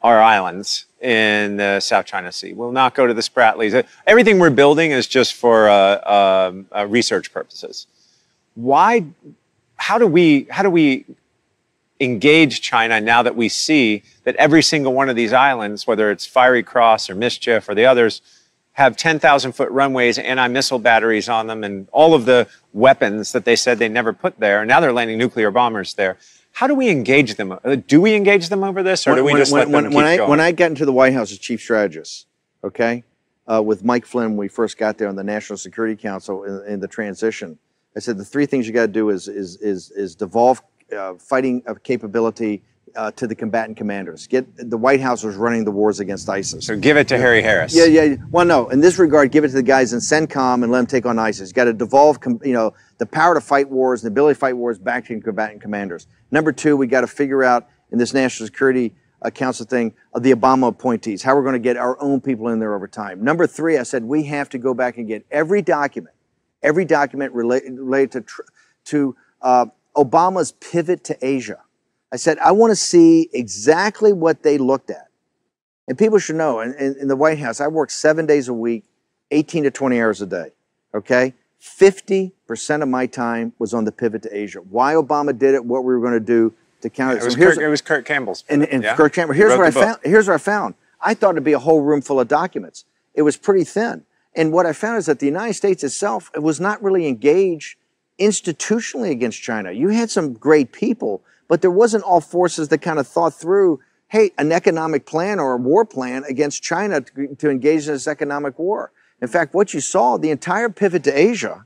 our islands in the South China Sea. We'll not go to the Spratlys. Everything we're building is just for research purposes. Why? How do we engage China now that we see that every single one of these islands, whether it's Fiery Cross or Mischief or the others, have 10,000-foot runways, anti-missile batteries on them, and all of the weapons that they said they never put there. And now they're landing nuclear bombers there. How do we engage them? Do we engage them over this, or do we just let them keep going? When I got into the White House as chief strategist, okay, with Mike Flynn when we first got there on the National Security Council in the transition, I said the 3 things you got to do is devolve fighting capability to the combatant commanders. The White House was running the wars against ISIS. So give it to Harry Harris. Yeah. Well, no. In this regard, give it to the guys in CENTCOM and let them take on ISIS. You got to devolve, the power to fight wars and the ability to fight wars back to combatant commanders. Number 2, we got to figure out in this National Security Council thing of the Obama appointees, how we're going to get our own people in there over time. Number 3, I said we have to go back and get every document related to Obama's pivot to Asia. I said, I want to see exactly what they looked at. And people should know, in the White House, I worked 7 days a week, 18 to 20 hours a day, okay? 50% of my time was on the pivot to Asia. Why Obama did it, what we were going to do to counter it. It was Kurt Campbell's. Kurt Campbell. Here's what I found. I thought it'd be a whole room full of documents. It was pretty thin. And what I found is that the United States itself, it was not really engaged institutionally against China. You had some great people, but there wasn't all forces that kind of thought through, hey, an economic plan or a war plan against China to engage in this economic war. In fact, what you saw, the entire pivot to Asia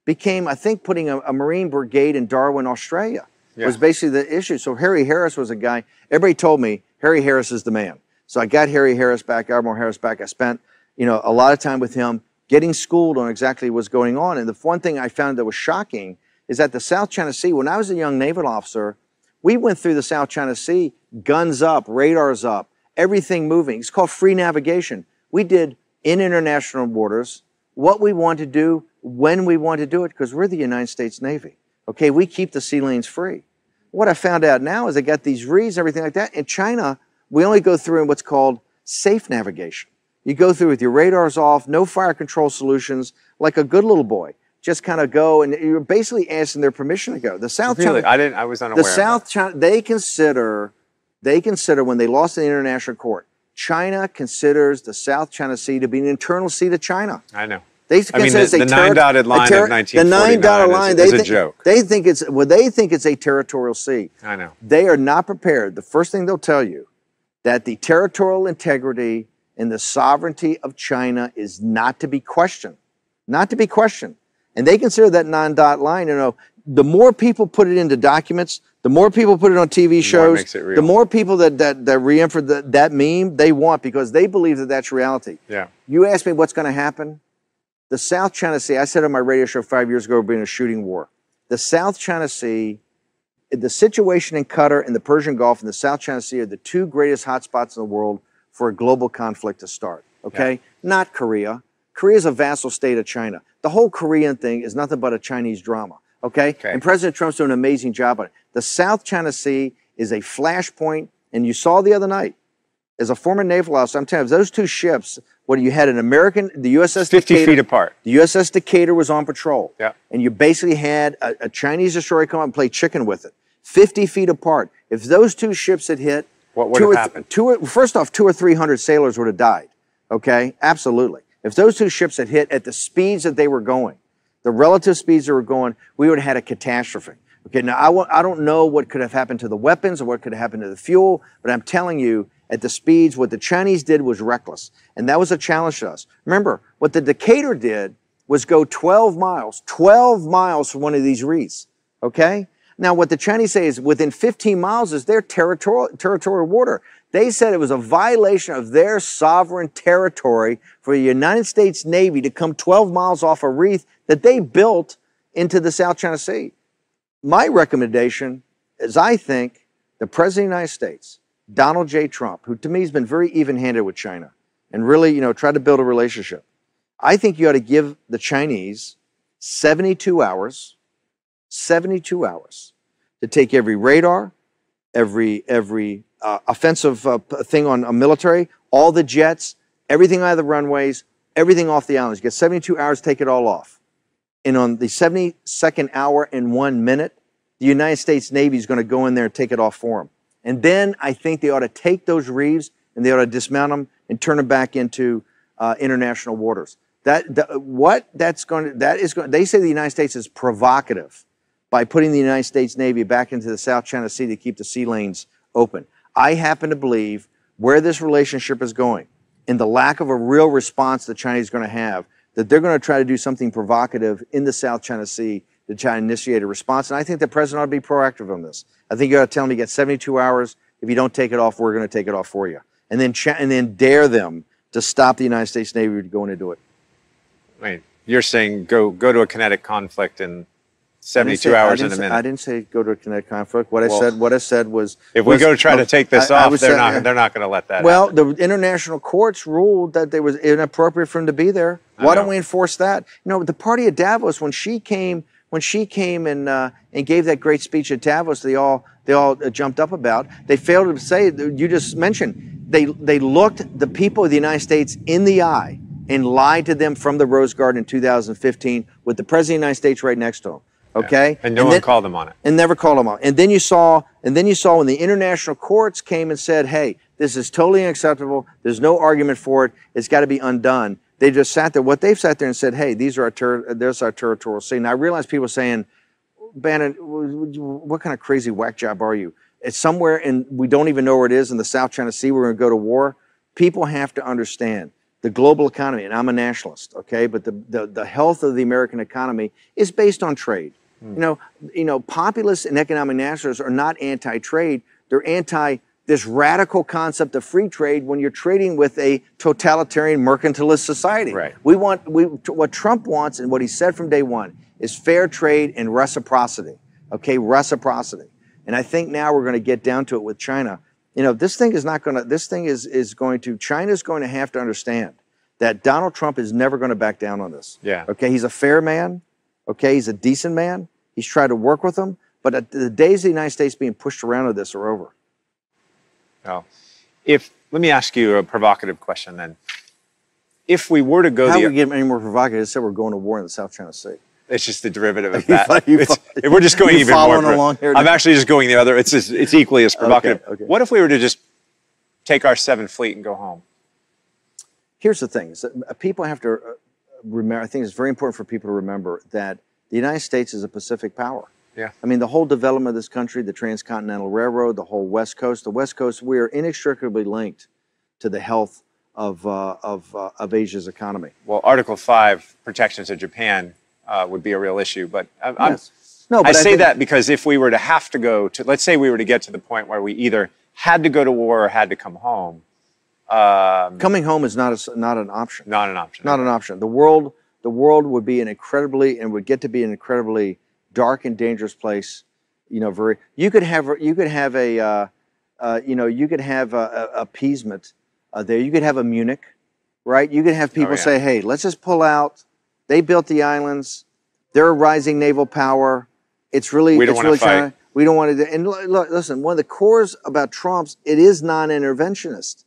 became, I think, putting a Marine brigade in Darwin, Australia, was basically the issue. So Harry Harris was a guy, everybody told me, Harry Harris is the man. So I got Harry Harris back, Admiral Harris back. I spent, a lot of time with him getting schooled on exactly what's going on. And the one thing I found that was shocking is that the South China Sea, when I was a young naval officer, we went through the South China Sea, guns up, radars up, everything moving. It's called free navigation. We did in international waters what we want to do, when we want to do it, because we're the United States Navy. Okay, we keep the sea lanes free. What I found out now is they got these reeds, everything like that. In China, we only go through in what's called safe navigation. You go through with your radars off, no fire control solutions, like a good little boy. Just kind of go, and you're basically asking their permission to go. The South China, I was unaware. The South China, they consider when they lost in the international court, China considers the South China Sea to be an internal sea to China. I know. They consider the 9-dotted line of 1949 the 9-dotted line is a joke. They think it's a territorial sea. I know. They are not prepared. The first thing they'll tell you that the territorial integrity and the sovereignty of China is not to be questioned. Not to be questioned. And they consider that 9-dot line, the more people put it into documents, the more people put it on TV shows, the more people that re-infer that meme they want, because they believe that that's reality. Yeah. You ask me what's going to happen? The South China Sea, I said on my radio show 5 years ago, we're being a shooting war. The South China Sea, the situation in Qatar and the Persian Gulf and the South China Sea are the 2 greatest hotspots in the world for a global conflict to start, okay? Yeah. Not Korea. Korea is a vassal state of China. The whole Korean thing is nothing but a Chinese drama, okay? And President Trump's doing an amazing job on it. The South China Sea is a flashpoint, and you saw the other night, as a former naval officer, I'm telling you, those 2 ships, you had an American, the USS 50 Decatur, feet apart. The USS Decatur was on patrol. Yeah. And you basically had a Chinese destroyer come up and play chicken with it. 50 feet apart. If those two ships had hit, what would have happened? First off, 200 or 300 sailors would have died. Okay, absolutely. If those two ships had hit at the speeds that they were going, the relative speeds they were going, we would have had a catastrophe. Okay, now I don't know what could have happened to the weapons or what could have happened to the fuel, but I'm telling you, at the speeds, what the Chinese did was reckless. And that was a challenge to us. Remember, what the Decatur did was go 12 miles from one of these reefs. Okay? Now, what the Chinese say is within 15 miles is their territorial water. They said it was a violation of their sovereign territory for the United States Navy to come 12 miles off a reef that they built into the South China Sea. My recommendation is I think the President of the United States, Donald J. Trump, who to me has been very even-handed with China and really, tried to build a relationship. I think you ought to give the Chinese 72 hours to take every radar, every offensive thing on a military, all the jets, everything out of the runways, everything off the islands. You get 72 hours to take it all off. And on the 72nd hour and 1 minute, the United States Navy is going to go in there and take it off for them. And then I think they ought to take those reefs and they ought to dismount them and turn them back into international waters. They say the United States is provocative by putting the United States Navy back into the South China Sea to keep the sea lanes open. I happen to believe where this relationship is going and the lack of a real response the Chinese are going to have, that they're going to try to do something provocative in the South China Sea to try to initiate a response. And I think the president ought to be proactive on this. I think you ought to tell them you get 72 hours. If you don't take it off, we're going to take it off for you. And then dare them to stop the United States Navy from going to do it. Wait, you're saying go to a kinetic conflict in 72 hours in a minute. I didn't say go to a kinetic conflict. What I said was if we go to try to take this off, they're not going to let that happen. The international courts ruled that it was inappropriate for him to be there. Why don't we enforce that? The party at Davos, when she came and gave that great speech at Davos, they all jumped up about. They failed to say, you just mentioned, they looked the people of the United States in the eye and lied to them from the Rose Garden in 2015 with the President of the United States right next to them. Okay, and no one called them on it. And never called them on. And then you saw when the international courts came and said, "Hey, this is totally unacceptable. There's no argument for it. It's got to be undone." They just sat there. What they've sat there and said, "Hey, there's our territorial sea." Now I realize people saying, "Bannon, what kind of crazy whack job are you? It's somewhere and we don't even know where it is in the South China Sea. We're going to go to war." People have to understand the global economy, and I'm a nationalist, okay? But the health of the American economy is based on trade. Populists and economic nationalists are not anti-trade. They're anti this radical concept of free trade when you're trading with a totalitarian mercantilist society. Right. What Trump wants and what he said from day one is fair trade and reciprocity. Okay, reciprocity. And I think now we're going to get down to it with China. China's going to have to understand that Donald Trump is never going to back down on this. Yeah. Okay, he's a fair man. Okay, he's a decent man. He's tried to work with them. But the days of the United States being pushed around with this are over. Well, let me ask you a provocative question then. If we were to go How we get any more provocative? I said we're going to war in the South China Sea. It's just the derivative of that. We're just going even more. Along here I'm actually just going the other. It's equally as provocative. Okay. What if we were to just take our 7th Fleet and go home? Here's the thing. People have to remember, I think it's very important for people to remember that the United States is a Pacific power. Yeah. I mean, the whole development of this country, the Transcontinental Railroad, the whole West Coast, we are inextricably linked to the health of Asia's economy. Well, Article 5, protections of Japan, would be a real issue. But I say that because if we were to have to go to, let's say we were to get to the point where we either had to go to war or had to come home. Coming home is not an option. Not an option. Not an option. The world would be would get to be an incredibly dark and dangerous place. You could have appeasement there. You could have a Munich, right? You could have people say, "Hey, let's just pull out. They built the islands. They're a rising naval power. We don't want to fight. We don't want to." And look, listen. One of the cores about Trump's, it is non-interventionist.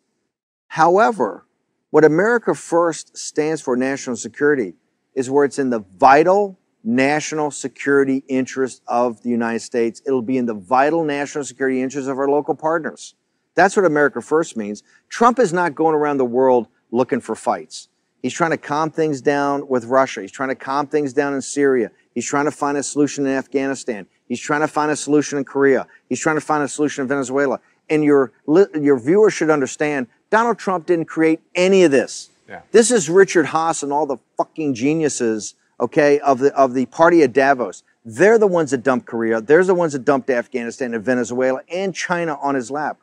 However, what America First stands for, national security, is where it's in the vital national security interest of the United States. It'll be in the vital national security interests of our local partners. That's what America First means. Trump is not going around the world looking for fights. He's trying to calm things down with Russia. He's trying to calm things down in Syria. He's trying to find a solution in Afghanistan. He's trying to find a solution in Korea. He's trying to find a solution in Venezuela. And your viewers should understand, Donald Trump didn't create any of this. Yeah. This is Richard Haas and all the fucking geniuses, okay, of the party at Davos. They're the ones that dumped Korea. They're the ones that dumped Afghanistan and Venezuela and China on his lap.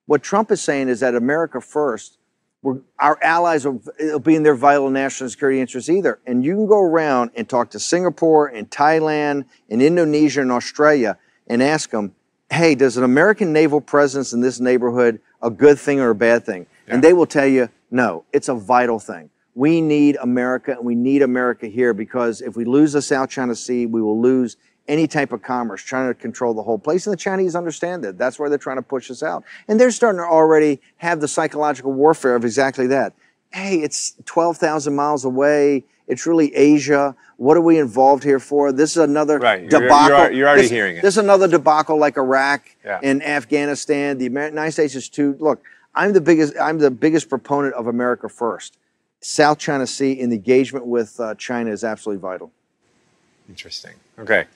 What Trump is saying is that America First, our allies will be in their vital national security interests either. And you can go around and talk to Singapore and Thailand and Indonesia and Australia and ask them, hey, does an American naval presence in this neighborhood a good thing or a bad thing? Yeah. And they will tell you, no, it's a vital thing. We need America, and we need America here, because if we lose the South China Sea, we will lose any type of commerce, trying to control the whole place. And the Chinese understand that. That's why they're trying to push us out. And they're starting to already have the psychological warfare of exactly that. Hey, it's 12,000 miles away. It's really Asia. What are we involved here for? This is another debacle. You're already hearing it. This is another debacle like Iraq and Afghanistan. The United States is too. Look, I'm the biggest proponent of America First. South China Sea and the engagement with China is absolutely vital. Interesting. Okay.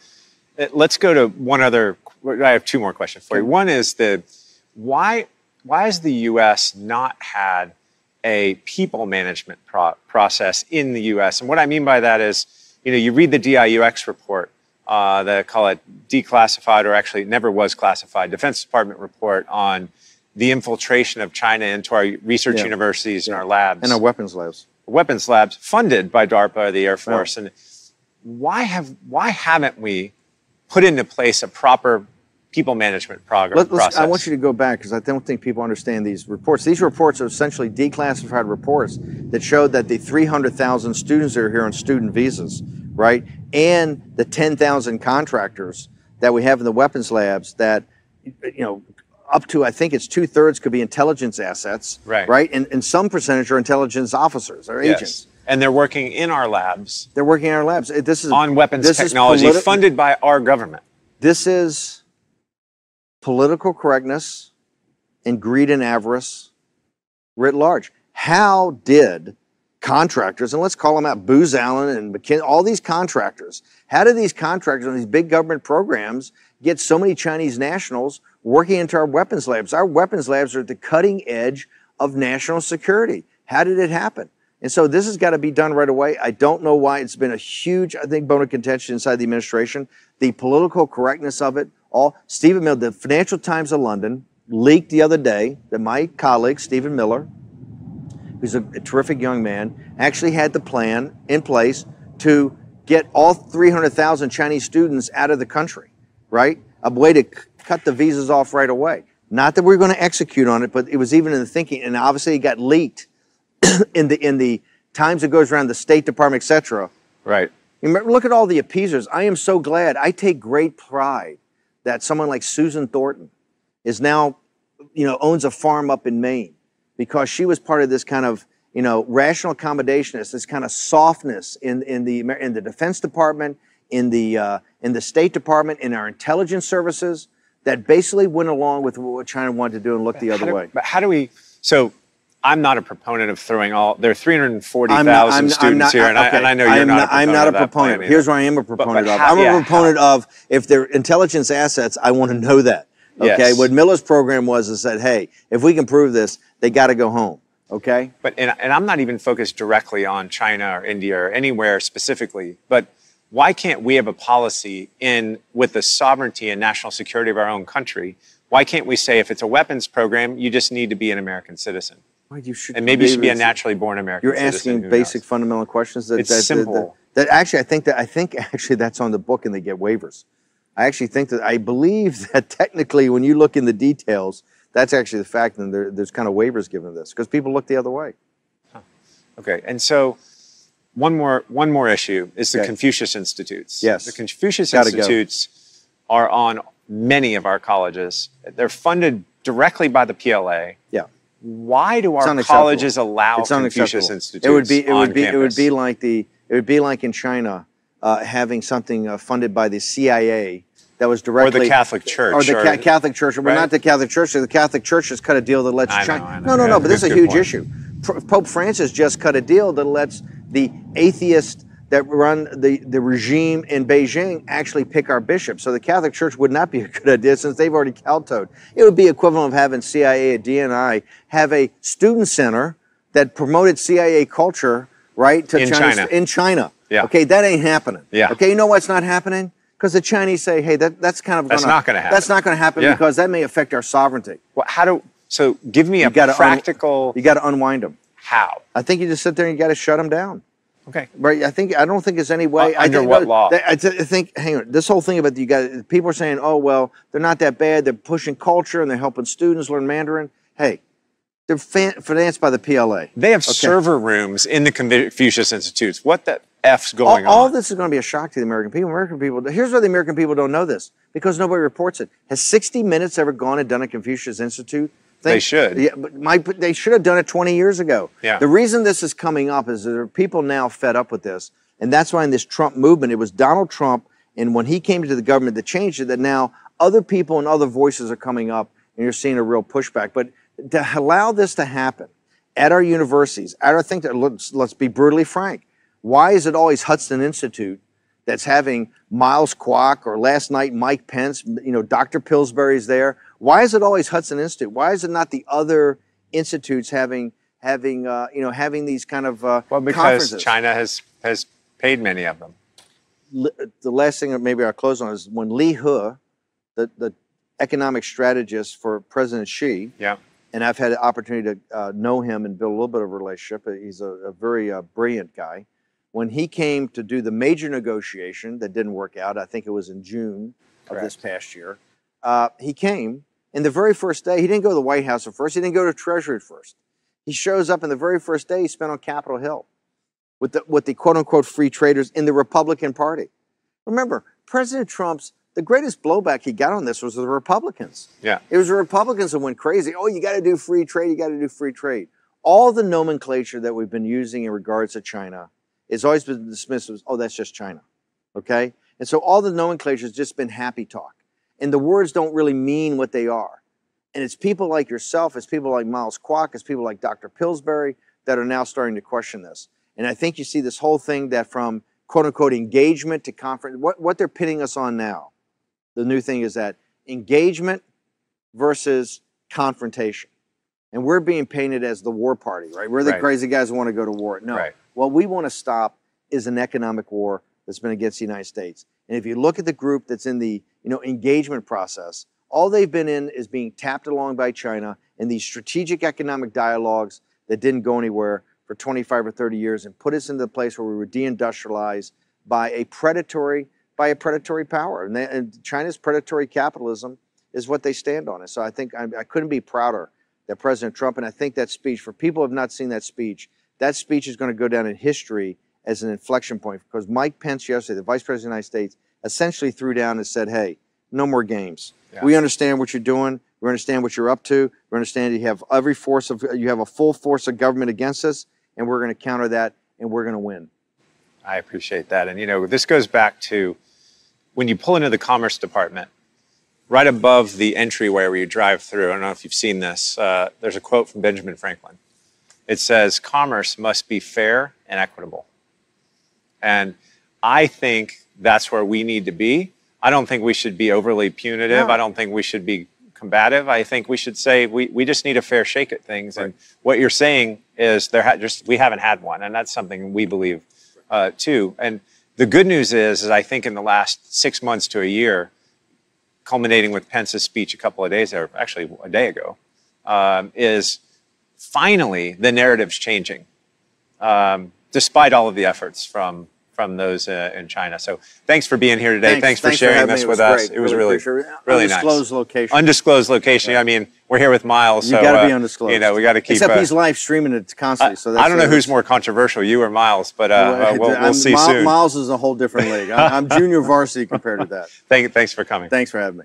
Let's go to one other. I have two more questions for you. One is why has the U.S. not had a people management process in the U.S.? And what I mean by that is, you read the DIUX report, they call it declassified, or actually never was classified, Defense Department report on the infiltration of China into our research universities and our labs. And our weapons labs. Weapons labs funded by DARPA, the Air Force. And why haven't we put into place a proper people management process? I want you to go back, because I don't think people understand these reports. These reports are essentially declassified reports that showed that the 300,000 students that are here on student visas, right, and the 10,000 contractors that we have in the weapons labs that, up to, I think it's 2/3 could be intelligence assets, right? And some percentage are intelligence officers or agents. And they're working in our labs. They're working in our labs. This is on weapons technology funded by our government. This is political correctness and greed and avarice writ large. How did contractors, and let's call them out, Booz Allen and McKinsey, all these contractors, how did these contractors on these big government programs get so many Chinese nationals working into our weapons labs? Our weapons labs are at the cutting edge of national security. How did it happen? And so this has got to be done right away. I don't know why. It's been a huge, I think, bone of contention inside the administration. The political correctness of it all. Stephen Miller, the Financial Times of London, leaked the other day that my colleague, Stephen Miller, who's a terrific young man, actually had the plan in place to get all 300,000 Chinese students out of the country, right? A way to cut the visas off right away. Not that we're going to execute on it, but it was even in the thinking, and obviously it got leaked in the times it goes around the State Department, etc. Right. Look at all the appeasers. I am so glad. I take great pride that someone like Susan Thornton is now, owns a farm up in Maine, because she was part of this kind of, rational accommodationist, this kind of softness in the Defense Department, in the State Department, in our intelligence services, that basically went along with what China wanted to do and looked the other way. But how do we? So I'm not a proponent of throwing there are 340,000 students here, and I know you're not a proponent. I'm not a proponent. Here's what I am a proponent of. I'm a proponent of, if they're intelligence assets, I want to know that. Okay. Yes. What Miller's program was is that, hey, if we can prove this, they got to go home. Okay. But and I'm not even focused directly on China or India or anywhere specifically. But why can't we have a policy with the sovereignty and national security of our own country? Why can't we say, if it's a weapons program, you just need to be an American citizen? And maybe you should be a naturally born American citizen. You're asking basic fundamental questions. It's simple. I think that's on the book, and they get waivers. I believe that technically, when you look in the details, that's actually the fact, and there's kind of waivers given to this, because people look the other way. Huh. Okay, and so one more issue is the Confucius Institutes. Yes. The Confucius Institutes are on many of our colleges. They're funded directly by the PLA. Yeah. Why do our colleges allow Confucius Institutes? It would be like in China, having something funded by the CIA that was directly... Or the Catholic Church. Or the Catholic Church. Well, not the Catholic Church. The Catholic Church has cut a deal that lets China... I know. No, but this is a huge issue. Pope Francis just cut a deal that lets the atheists that run the regime in Beijing actually pick our bishops. So the Catholic Church would not be a good idea since they've already kowtowed. It would be equivalent of having CIA, DNI, have a student center that promoted CIA culture, right, to China. In China. Yeah. Okay, that ain't happening. Yeah. Okay, you know what's not happening? Because the Chinese say, hey, that's kind of that's not going to happen. That's not going to happen because that may affect our sovereignty. Well, so give me a practical... You got to unwind them. How? I think you just sit there and you got to shut them down. Okay. Right. I don't think there's any way. Under what law? I think. Hang on. This whole thing about you guys. People are saying, "Oh well, they're not that bad. They're pushing culture and they're helping students learn Mandarin." Hey, they're financed by the PLA. They have server rooms in the Confucius Institutes. What the F's going on? All this is going to be a shock to the American people. Here's why the American people don't know this, because nobody reports it. Has 60 Minutes ever gone and done a Confucius Institute? They should. Yeah, but they should have done it 20 years ago. Yeah. The reason this is coming up is there are people now fed up with this. And that's why in this Trump movement, it was Donald Trump, and when he came to the government that changed it, that now other people and other voices are coming up, and you're seeing a real pushback. But to allow this to happen at our universities, let's be brutally frank. Why is it always Hudson Institute that's having Miles Kwok, or last night Mike Pence, Dr. Pillsbury's there? Why is it always Hudson Institute? Why is it not the other institutes having these kind of well, because conferences? China has paid many of them. The last thing that maybe I'll close on is when Li He, the economic strategist for President Xi, and I've had the opportunity to know him and build a little bit of a relationship. He's a very brilliant guy. When he came to do the major negotiation that didn't work out, I think it was in June of this past year, he came. And the very first day, he didn't go to the White House at first. He didn't go to Treasury at first. He shows up, and the very first day he spent on Capitol Hill with the quote-unquote free traders in the Republican Party. Remember, President Trump's, the greatest blowback he got on this was the Republicans. Yeah. It was the Republicans that went crazy. Oh, you got to do free trade. You got to do free trade. All the nomenclature that we've been using in regards to China has always been dismissed as, oh, that's just China. Okay? And so all the nomenclature has just been happy talk. And the words don't really mean what they are. And it's people like yourself, it's people like Miles Kwok, it's people like Dr. Pillsbury that are now starting to question this. And I think you see this whole thing that from quote-unquote engagement to conference, what they're pitting us on now, the new thing is that engagement versus confrontation. And we're being painted as the war party, right? We're the crazy guys who want to go to war. No. What we want to stop is an economic war that's been against the United States. And if you look at the group that's in the engagement process, all they've been in is being tapped along by China in these strategic economic dialogues that didn't go anywhere for 25 or 30 years and put us into the place where we were deindustrialized by a predatory power. And China's predatory capitalism is what they stand on. And so I think I couldn't be prouder that President Trump, and I think that speech, for people who have not seen that speech is going to go down in history as an inflection point, because Mike Pence yesterday, the Vice President of the United States, essentially threw down and said, hey, no more games. Yeah. We understand what you're doing. We understand what you're up to. We understand you have you have a full force of government against us, and we're going to counter that, and we're going to win. I appreciate that. And, this goes back to when you pull into the Commerce Department, right above the entryway where you drive through, I don't know if you've seen this, there's a quote from Benjamin Franklin. It says, commerce must be fair and equitable. And I think that's where we need to be. I don't think we should be overly punitive. No. I don't think we should be combative. I think we should say we just need a fair shake at things. Right. And what you're saying is we haven't had one, and that's something we believe too. And the good news is I think in the last 6 months to a year, culminating with Pence's speech a couple of days, or actually a day ago, is finally the narrative's changing, despite all of the efforts from those in China. So thanks for being here today. Thanks for sharing this with us. It was really nice. Undisclosed location. Undisclosed location. Yeah. I mean, we're here with Miles. You got to be undisclosed. We got to keep. Except he's live streaming it constantly. So that's I don't know who's more controversial, you or Miles, but we'll see soon. Miles is a whole different league. I'm junior varsity compared to that. Thanks for coming. Thanks for having me.